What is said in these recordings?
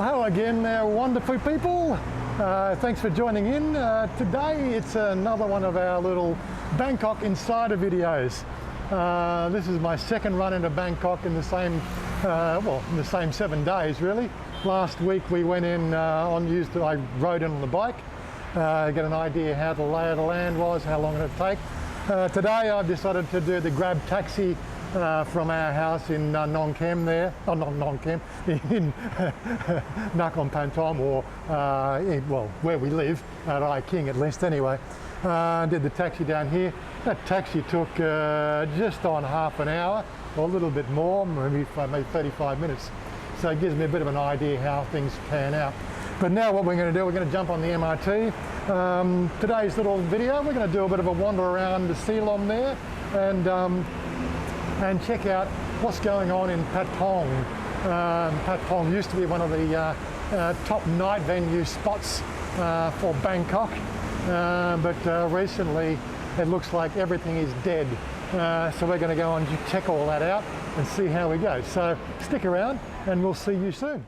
Hello again, wonderful people. Thanks for joining in. Today it's another one of our little Bangkok insider videos. This is my second run into Bangkok in the same, in the same 7 days really. Last week we went in I rode in on the bike, get an idea how the lay of the land was, how long it would take. Today I've decided to do the grab taxi from our house in Nong Kem there, not Nong Kem, in Nakhon Pathom, or where we live, at Rai King at least anyway. Did the taxi down here. That taxi took just on half an hour, or a little bit more, maybe 35 minutes. So it gives me a bit of an idea how things pan out. But now what we're going to do, we're going to jump on the MRT. Today's little video, we're going to do a bit of a wander around the Silom there, and check out what's going on in Patpong. Patpong used to be one of the top night venue spots for Bangkok, but recently it looks like everything is dead. So we're going to go and check all that out and see how we go. So stick around and we'll see you soon.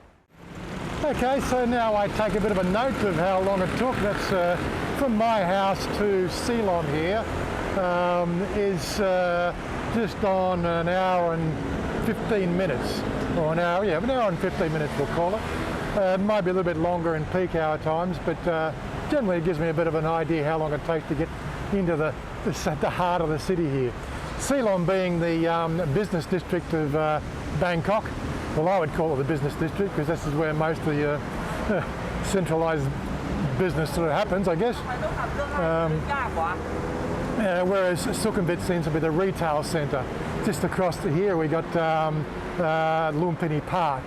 Okay, so now I take a bit of a note of how long it took. That's from my house to Silom here is just on an hour and 15 minutes, or an hour and 15 minutes we'll call it. It might be a little bit longer in peak hour times, but generally it gives me a bit of an idea how long it takes to get into the heart of the city here. Silom being the business district of Bangkok. Well, I would call it the business district because this is where most of the centralised business sort of happens, I guess. Whereas Sukhumvit seems to be the retail centre. Just across here we got Lumpini Park,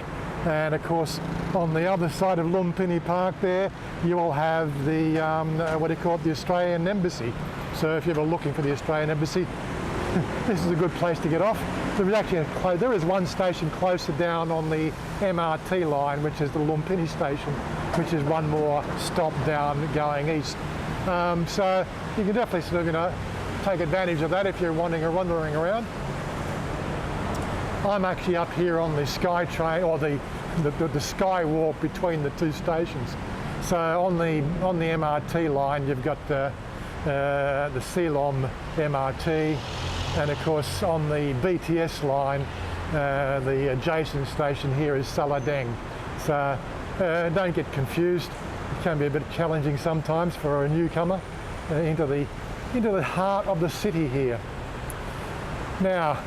and of course on the other side of Lumpini Park there you will have the the Australian Embassy. So if you're ever looking for the Australian Embassy, this is a good place to get off. There is one station closer down on the MRT line, which is the Lumpini station, which is one more stop down going east. So you can definitely sort of, take advantage of that if you're wandering around. I'm actually up here on the Sky Train, or the Sky Walk between the two stations. So on the MRT line you've got the Silom MRT, and of course on the BTS line the adjacent station here is Saladeng. So don't get confused. It can be a bit challenging sometimes for a newcomer into the heart of the city here. Now,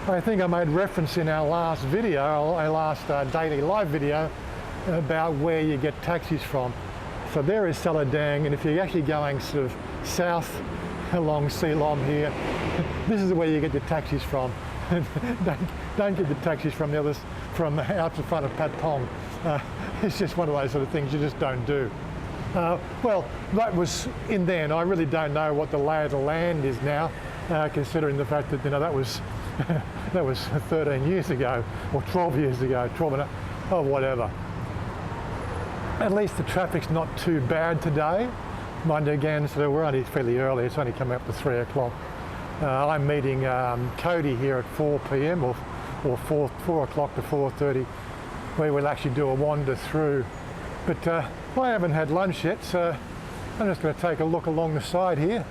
I think I made reference in our last video, our last daily live video, about where you get taxis from. So there is Saladeng, and if you're actually going sort of south along Silom here, this is where you get your taxis from. Don't get the taxis from the others, from out the front of Patpong. It's just one of those sort of things you just don't do. Well, that was in then. I really don't know what the lay of the land is now, considering the fact that that was that was 13 years ago, or 12 years ago, or whatever. At least the traffic's not too bad today. Mind you, again, so we're only fairly early. It's only coming up to 3 o'clock. I'm meeting Cody here at 4 p.m. or 4 o'clock to 4:30, where we'll actually do a wander through. But I haven't had lunch yet, so I'm just going to take a look along the side here.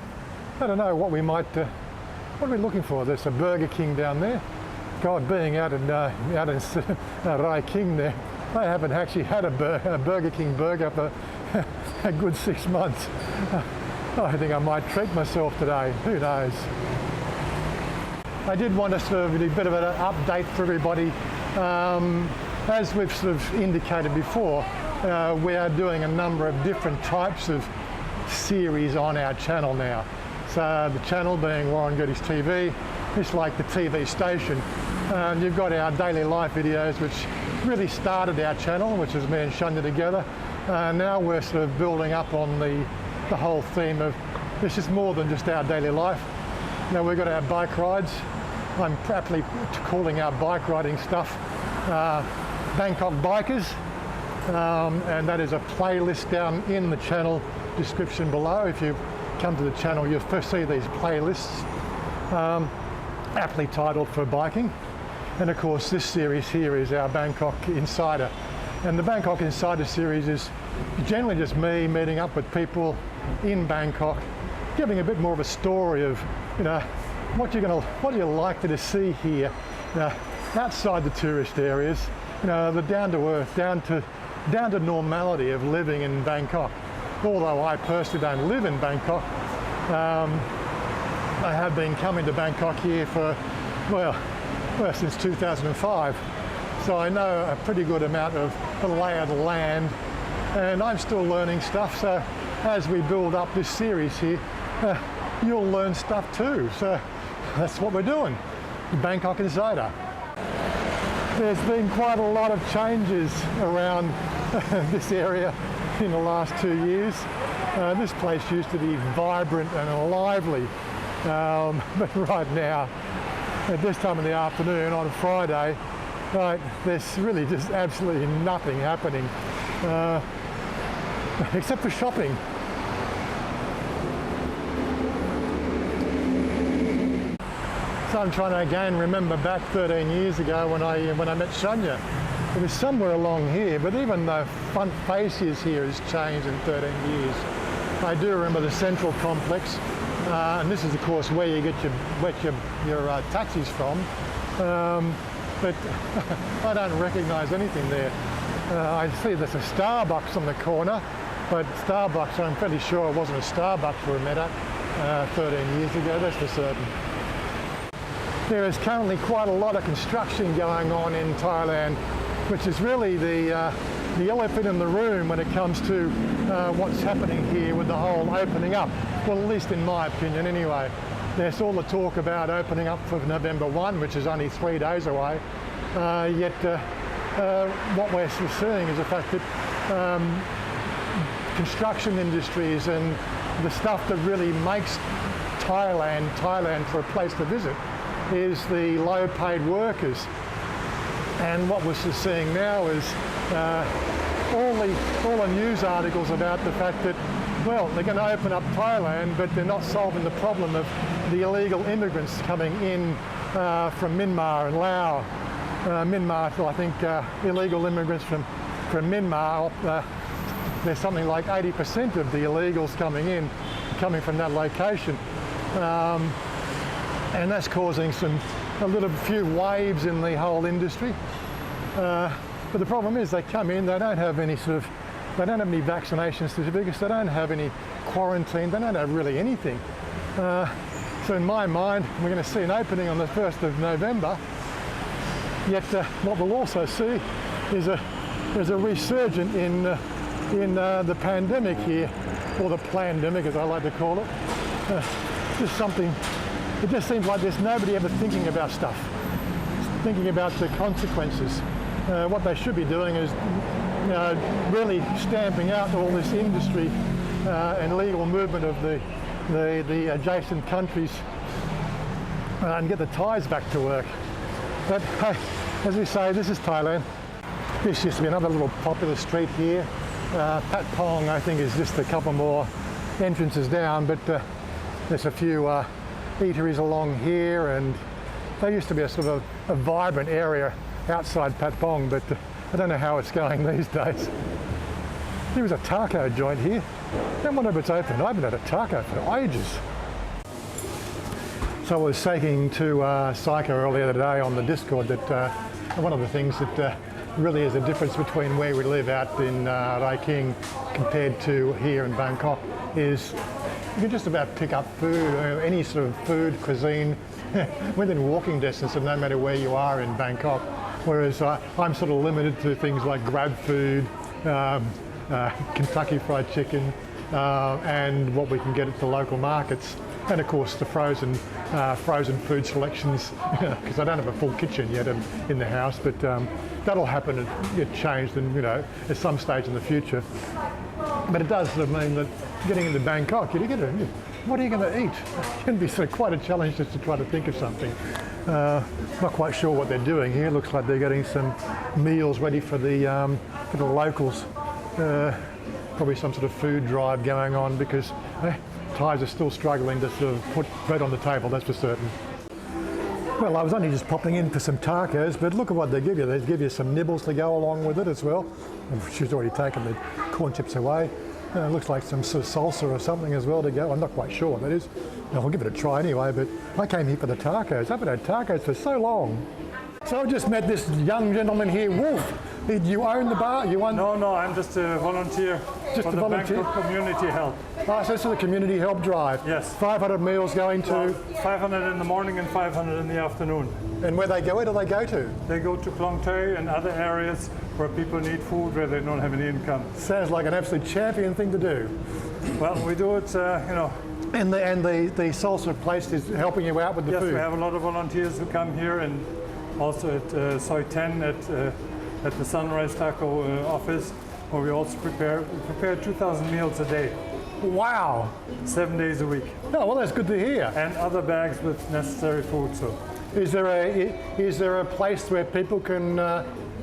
I don't know what we might, what are we looking for? There's a Burger King down there. God, being out in Rai King there, I haven't actually had a Burger King burger for a good 6 months. I think I might treat myself today, who knows. I did want to sort of do a bit of an update for everybody. As we've sort of indicated before, we are doing a number of different types of series on our channel now. So the channel being Warren Goody's TV, it's like the TV station. You've got our daily life videos, which really started our channel, which is me and Chanya together. Now we're sort of building up on the whole theme of this is more than just our daily life. Now we've got our bike rides. I'm aptly calling our bike riding stuff Bangkok Bikers, and that is a playlist down in the channel description below. If you come to the channel, you'll first see these playlists, aptly titled for biking. And of course this series here is our Bangkok Insider. And the Bangkok Insider series is generally just me meeting up with people in Bangkok, giving a bit more of a story of, you know, what you're likely to see here, you know, outside the tourist areas, you know, the down to earth, down to normality of living in Bangkok. Although I personally don't live in Bangkok, I have been coming to Bangkok here for, well, since 2005. So I know a pretty good amount of the lay of the land, and I'm still learning stuff. So as we build up this series here, you'll learn stuff too. So that's what we're doing, the Bangkok Insider. There's been quite a lot of changes around this area in the last 2 years. This place used to be vibrant and lively, but right now, at this time of the afternoon on Friday, right, there's really just absolutely nothing happening, except for shopping. So I'm trying to again remember back 13 years ago when I met Chanya. It was somewhere along here, but even the front faces here has changed in 13 years. I do remember the central complex, and this is of course where you get your taxis from, but I don't recognise anything there. I see there's a Starbucks on the corner, but Starbucks, I'm fairly sure it wasn't a Starbucks we met at 13 years ago, that's for certain. There is currently quite a lot of construction going on in Thailand, which is really the elephant in the room when it comes to what's happening here with the whole opening up. Well, at least in my opinion anyway. There's all the talk about opening up for November 1, which is only 3 days away. Yet what we're seeing is the fact that construction industries and the stuff that really makes Thailand for a place to visit is the low-paid workers. And what we're seeing now is all the news articles about the fact that, well, they're going to open up Thailand, but they're not solving the problem of the illegal immigrants coming in from Myanmar and Laos. Myanmar, I think illegal immigrants from Myanmar, there's something like 80% of the illegals coming from that location. And that's causing a few waves in the whole industry. But the problem is they come in, they don't have any vaccination certificates, they don't have any quarantine, they don't have really anything. So in my mind, we're going to see an opening on the 1st of November, yet what we'll also see is a resurgence in the pandemic here, or the Plandemic as I like to call it. It just seems like there's nobody ever thinking about stuff, thinking about the consequences. What they should be doing is really stamping out all this industry and legal movement of the adjacent countries and get the Thais back to work. But hey, as we say, this is Thailand. This used to be another little popular street here. Patpong, I think, is just a couple more entrances down, but there's a few eateries along here, and there used to be a sort of a vibrant area outside Patpong, but I don't know how it's going these days. There was a taco joint here. I don't wonder if it's open. I haven't had a taco for ages. So I was saying to Psycho earlier today on the Discord that one of the things that really is a difference between where we live out in King compared to here in Bangkok is you can just about pick up food, any sort of food, cuisine, within walking distance, and no matter where you are in Bangkok. Whereas I'm sort of limited to things like Grab Food, Kentucky Fried Chicken, and what we can get at the local markets. And of course the frozen food selections, because I don't have a full kitchen yet in the house, but that'll happen and get changed and, at some stage in the future. But it does sort of mean that getting into Bangkok, what are you going to eat? It can be sort of quite a challenge just to try to think of something. Not quite sure what they're doing here. Looks like they're getting some meals ready for the locals. Probably some sort of food drive going on because Thais are still struggling to sort of put bread on the table, that's for certain. Well, I was only just popping in for some tacos, but look at what they give you. They give you some nibbles to go along with it as well. She's already taken the corn chips away. Looks like some sort of salsa or something as well to go. I'm not quite sure what that is. I'll give it a try anyway, but I came here for the tacos. I haven't had tacos for so long. So I just met this young gentleman here, Wolf. You own the bar? You own? No, I'm just a volunteer for the Bangkok Community Help. Oh, so this is a community help drive? Yes. 500 meals going to? 500 in the morning and 500 in the afternoon. And where do they go to? They go to Klong Toi and other areas where people need food, where they don't have any income. Sounds like an absolute champion thing to do. Well, we do it, And the salsa place is helping you out with the food? Yes, we have a lot of volunteers who come here, and also at Soi 10 at the Sunrise Taco office, where we also prepare 2,000 meals a day. Wow! 7 days a week. Oh, well, that's good to hear. And other bags with necessary food. So, is there a place where people can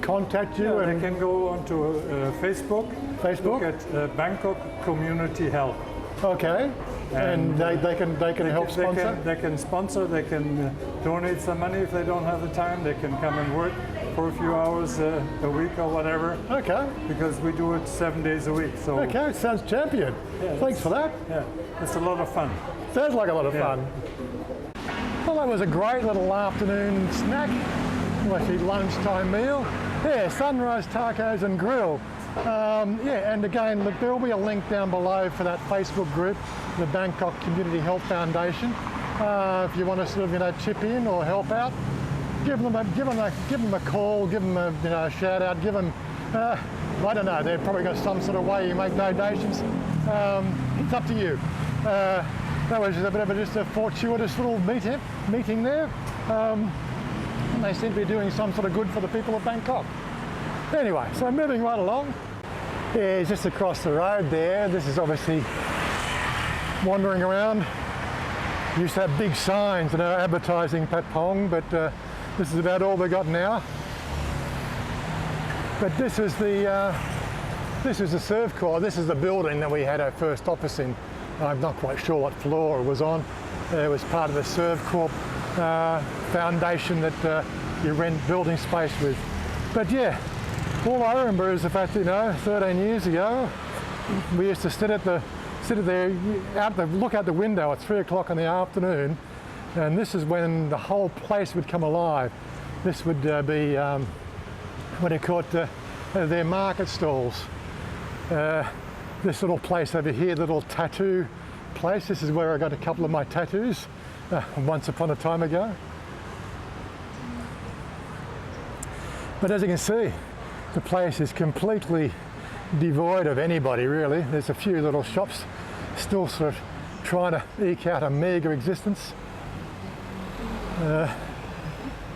contact you? Yeah, they can go onto Facebook. Facebook. Look at Bangkok Community Help. Okay. And they can help sponsor? They can sponsor, they can donate some money if they don't have the time. They can come and work for a few hours a week or whatever. Okay. Because we do it 7 days a week. So. Okay, sounds champion. Yeah, thanks for that. Yeah, it's a lot of fun. Sounds like a lot of fun. Well, that was a great little afternoon snack. Well, actually lunchtime meal. Yeah, Sunrise Tacos and Grill. Yeah, and again, look, there'll be a link down below for that Facebook group, the Bangkok Community Health Foundation. If you want to sort of, chip in or help out, give them a call, give them a shout out, give them, I don't know, they've probably got some sort of way you make donations. It's up to you. That was just a bit of just a fortuitous little meeting there. And they seem to be doing some sort of good for the people of Bangkok. Anyway, so moving right along. Yeah, just across the road there. This is obviously wandering around. Used to have big signs, advertising Patpong, but this is about all they got now. But this is the Surf Corps. This is the building that we had our first office in. I'm not quite sure what floor it was on. It was part of the Surf Corp foundation that you rent building space with. But yeah, all I remember is the fact, 13 years ago, we used to sit there, look out the window at 3 o'clock in the afternoon, and this is when the whole place would come alive. This would be, what do you call it, their market stalls. This little place over here, little tattoo place, this is where I got a couple of my tattoos once upon a time ago. But as you can see, the place is completely devoid of anybody really. There's a few little shops still sort of trying to eke out a meagre existence. Yeah,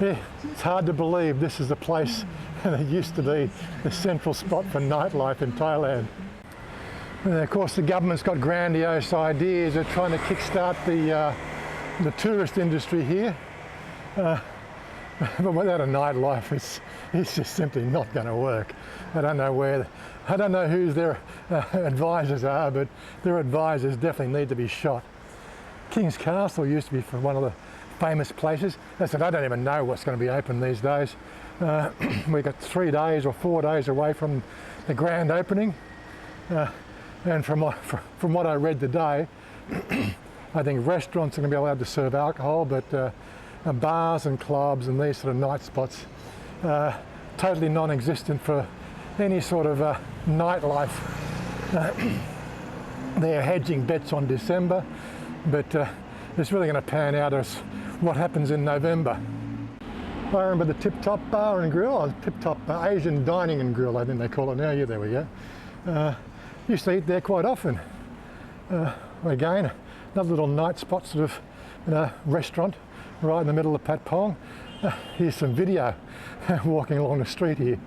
it's hard to believe this is the place that used to be the central spot for nightlife in Thailand. And of course the government's got grandiose ideas of trying to kickstart the tourist industry here. But without a nightlife, it's just simply not going to work. I don't know who their advisors are, but their advisors definitely need to be shot. King's Castle used to be one of the famous places. I said, I don't even know what's going to be open these days. We got 3 days or 4 days away from the grand opening. And from what I read today, I think restaurants are going to be allowed to serve alcohol, but bars and clubs and these sort of night spots, totally non-existent for any sort of nightlife. They're hedging bets on December, but it's really going to pan out as what happens in November. I remember the Tip Top Bar and Grill, or Tip Top Asian Dining and Grill, I think they call it now. Yeah, there we go. Used to eat there quite often. Again, another little night spot sort of restaurant right in the middle of Patpong. Here's some video walking along the street here.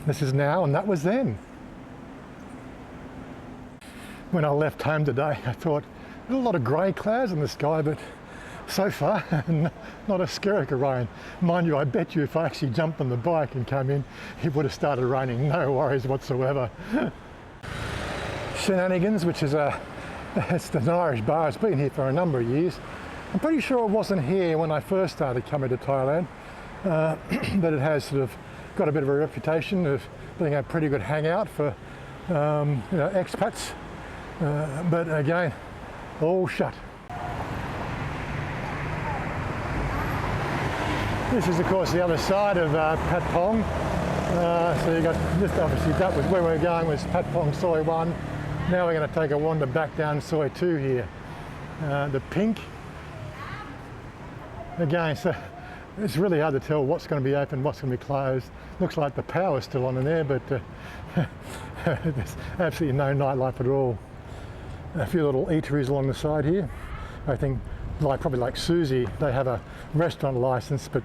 This is now and that was then. When I left home today, I thought, there's a lot of grey clouds in the sky, but so far, not a skerrick of rain. Mind you, I bet you if I actually jumped on the bike and came in, it would have started raining, no worries whatsoever. Shenanigans, which is it's an Irish bar, it's been here for a number of years. I'm pretty sure it wasn't here when I first started coming to Thailand, but it has sort of got a bit of a reputation of being a pretty good hangout for expats. But again, all shut. This is of course the other side of Patpong. So you got this, obviously that was where we're going, was Patpong Soi 1. Now we're going to take a wander back down Soi 2 here. The pink. Again, so it's really hard to tell what's going to be open, what's going to be closed. Looks like the power's still on in there, but there's absolutely no nightlife at all. A few little eateries along the side here. I think, probably like Susie, they have a restaurant license, but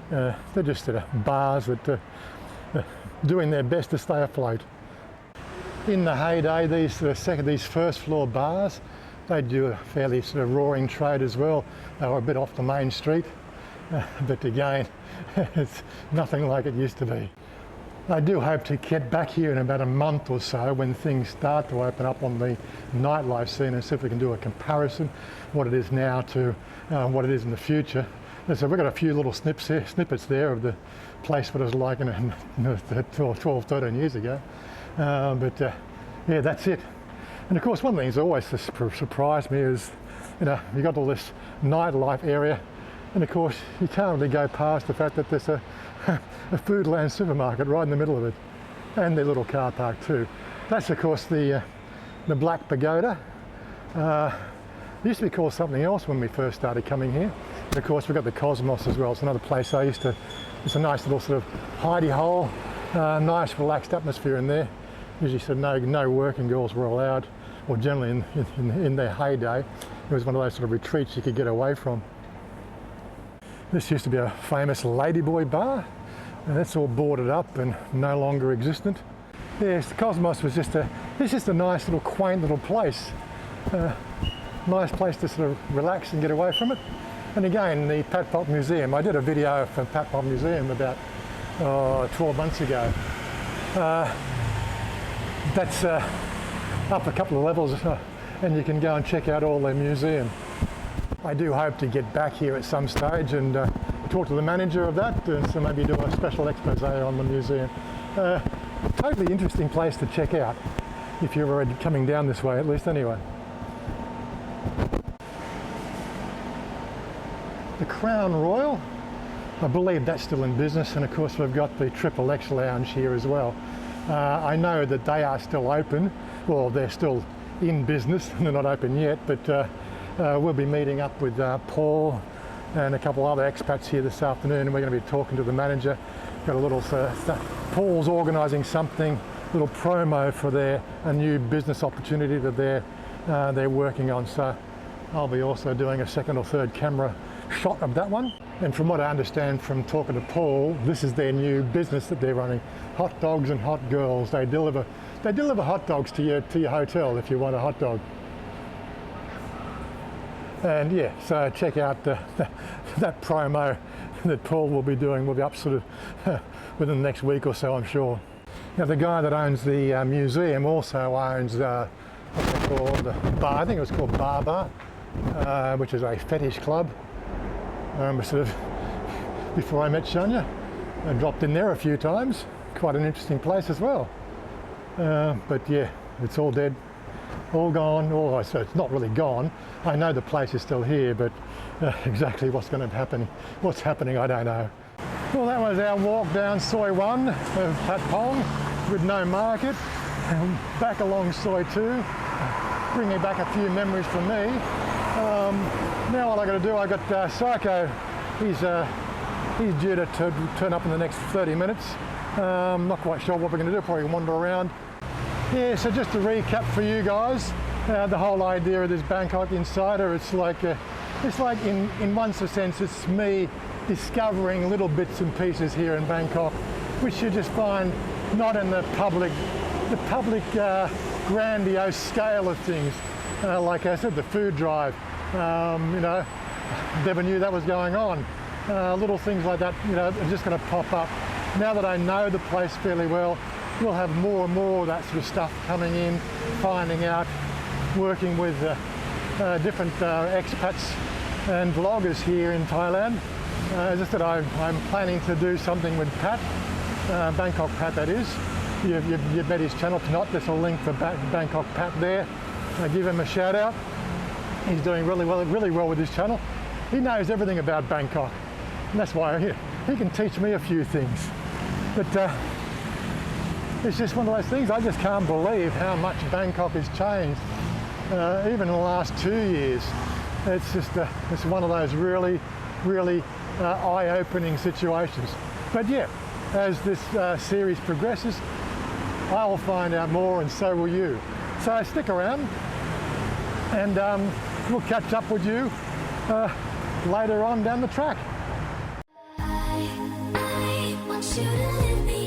they're just bars that doing their best to stay afloat. In the heyday, these first floor bars, they do a fairly sort of roaring trade as well. They were a bit off the main street, but again, it's nothing like it used to be. I do hope to get back here in about a month or so when things start to open up on the nightlife scene, and see if we can do a comparison, what it is now to what it is in the future. And so we've got a few little snippets there of the place what it was like 12, 13 years ago. Yeah, that's it. And of course, one thing that's always surprised me is, you got all this nightlife area, and of course you can't really go past the fact that there's a Foodland supermarket right in the middle of it, and their little car park too. That's of course the Black Pagoda. It used to be called something else when we first started coming here. And of course we've got the Cosmos as well. It's another place it's a nice little sort of hidey hole, nice relaxed atmosphere in there. Usually sort of no working girls were allowed, or generally in their heyday, it was one of those sort of retreats you could get away from. This used to be a famous ladyboy bar, and that's all boarded up and no longer existent. Yes, the Cosmos was just a nice little quaint little place. Nice place to sort of relax and get away from it. And again, the Patpong Museum, I did a video for Patpong Museum about 12 months ago. That's up a couple of levels, and you can go and check out all the museum. I do hope to get back here at some stage and talk to the manager of that, and so maybe do a special expose on the museum. Totally interesting place to check out, if you're already coming down this way, at least anyway. The Crown Royal, I believe that's still in business, and of course we've got the Triple X Lounge here as well. I know that they are still open, well they're still in business, they're not open yet, but we'll be meeting up with Paul and a couple other expats here this afternoon, and we're going to be talking to the manager. Got a little Paul's organising something, little promo for a new business opportunity that they're working on. So I'll be also doing a second or third camera shot of that one. And from what I understand from talking to Paul, this is their new business that they're running. Hot dogs and hot girls. They deliver hot dogs to your hotel if you want a hot dog. And yeah, so check out that promo that Paul will be doing. Will be up sort of within the next week or so, I'm sure. Now the guy that owns the museum also owns what's it called, a bar. I think it was called Bar, which is a fetish club. Sort of before I met Chanya, I dropped in there a few times. Quite an interesting place as well. But yeah, it's all dead, all gone. Oh, so it's not really gone. I know the place is still here, but exactly what's what's happening, I don't know. Well, that was our walk down Soi 1 of Patpong with no market, and back along Soi 2, bringing back a few memories for me. Now all I got to do, I got Psycho. He's due to turn up in the next 30 minutes. Not quite sure what we're going to do. Probably wander around. Yeah. So just to recap for you guys, the whole idea of this Bangkok Insider, it's like in one sense, it's me discovering little bits and pieces here in Bangkok, which you just find not in the public grandiose scale of things. Like I said, the food drive. Never knew that was going on. Little things like that, are just going to pop up. Now that I know the place fairly well, we'll have more and more of that sort of stuff coming in, finding out, working with different expats and vloggers here in Thailand. As I said, I'm planning to do something with Pat, Bangkok Pat that is. You've met his channel. If not, there's a link for Bangkok Pat there. I give him a shout out. He's doing really well with his channel. He knows everything about Bangkok, and that's why he can teach me a few things. But it's just one of those things. I just can't believe how much Bangkok has changed, even in the last 2 years. It's just it's one of those really eye-opening situations. But yeah, as this series progresses, I will find out more, and so will you. So stick around, and we'll catch up with you later on down the track. I want you to leave me